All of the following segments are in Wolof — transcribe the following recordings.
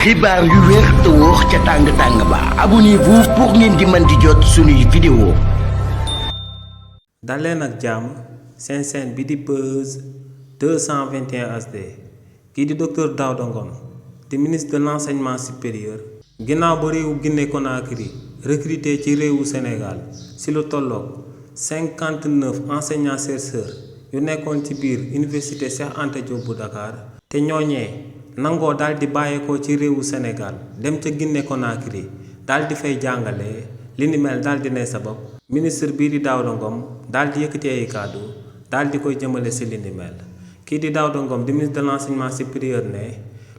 xibaar yu wér te wóor ca tàng ba abonnez-vous pour ngeen di mën di jot suñuy vidéo. daleen ak jàmm seen chaîne bi di Buzz 221 HD kii di docteur Daouda Ngom di ministre de l'enseignement supérieur ginnaaw ba réewu Guinée Conakry recruté ci réewu Sénégal ci lu tolloog 59 enseignants chercheurs yu nekkoon ci biir université Cheikh Anta Diop bu Dakar te ñooñee nangoo daal di bàyyeekoo ci réewu Sénégal dem ca Guinée Conakry daal di fay jàngale li ni mel daal di ne sabab ministre bii di Daouda Ngom daal di yëkkati ay kàddu daal di koy jëmale si li ni mel kii di Daouda Ngom di ministre de l'enseignement supérieur ne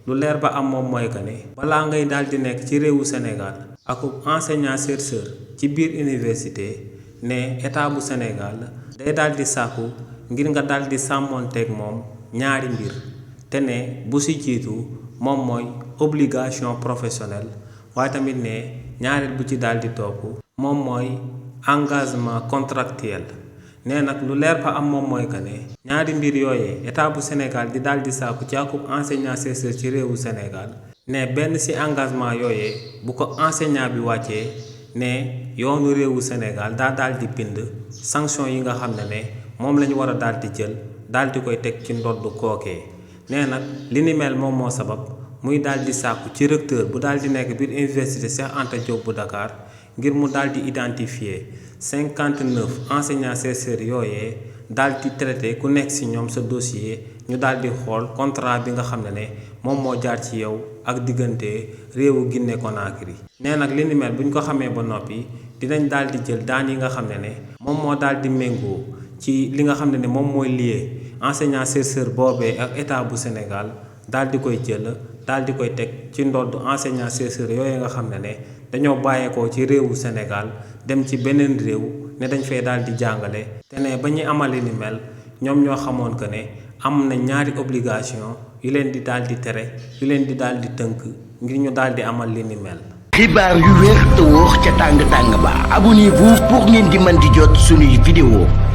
lu leer ba am moom mooy que ne balaa ngay daal di nekk ci réewu Sénégal ak enseignant chercheur ci biir université ne état bu Sénégal day daal di sàkku ngir nga daal di sàmmoonteeg moom ñaari mbir te ne bu si jiitu moom mooy obligation professionnelle waaye tamit ne ñaareel bu ci daal di topp moom mooy engagement contractuel nee nag lu leer ba am moom mooy que ne ñaari mbir yooyee état bu Sénégal di daal di sàkku ci akub enseignant chercheur ci réewu Sénégal ne benn ci engagement yooyee bu ko enseignant bi wàccee ne yoonu réewu Sénégal daa daal di bind sanction yi nga xam ne moom la ñu war a daal di jël daal di koy teg ci ndodd kookee nee nag li ni mel moom moo sabab muy daal di sàkku ci recteur bu daal di nekk biir université Cheikh Anta Diop bu Dakar ngir mu daal di identifier 59 enseignants chercheurs yooyee daal di traité ku nekk ci ñoom sa dossier ñu daal di xool contrat bi nga xam ne moom moo jaar ci yow ak diggante réewu Guinée Conakry nee nag li ni mel bu ñu ko xamee ba noppi dinañ daal di jël daan yi nga xam ne moom moo daal di méngoo ci li nga xam ne moom mooy lié enseignant chercheur boobee ak état bu Sénégal daal di koy jël daal di koy teg ci ndodd enseignant chercheur yooyu nga xam ne dañoo bàyyeekoo ci réewu Sénégal dem ci beneen réew ne dañ fay daal di jàngale te ne ba ñuy amali ni mel ñoom ñoo xamoon que ne am na ñaari obligation yu leen di daal di tere yu leen di daal di tënk ngir ñu daal di amal li ni mel. xibaar yu wér te wóor ca tàng ba abonnez-vous pour ngeen di mën di jot suñuy vidéo.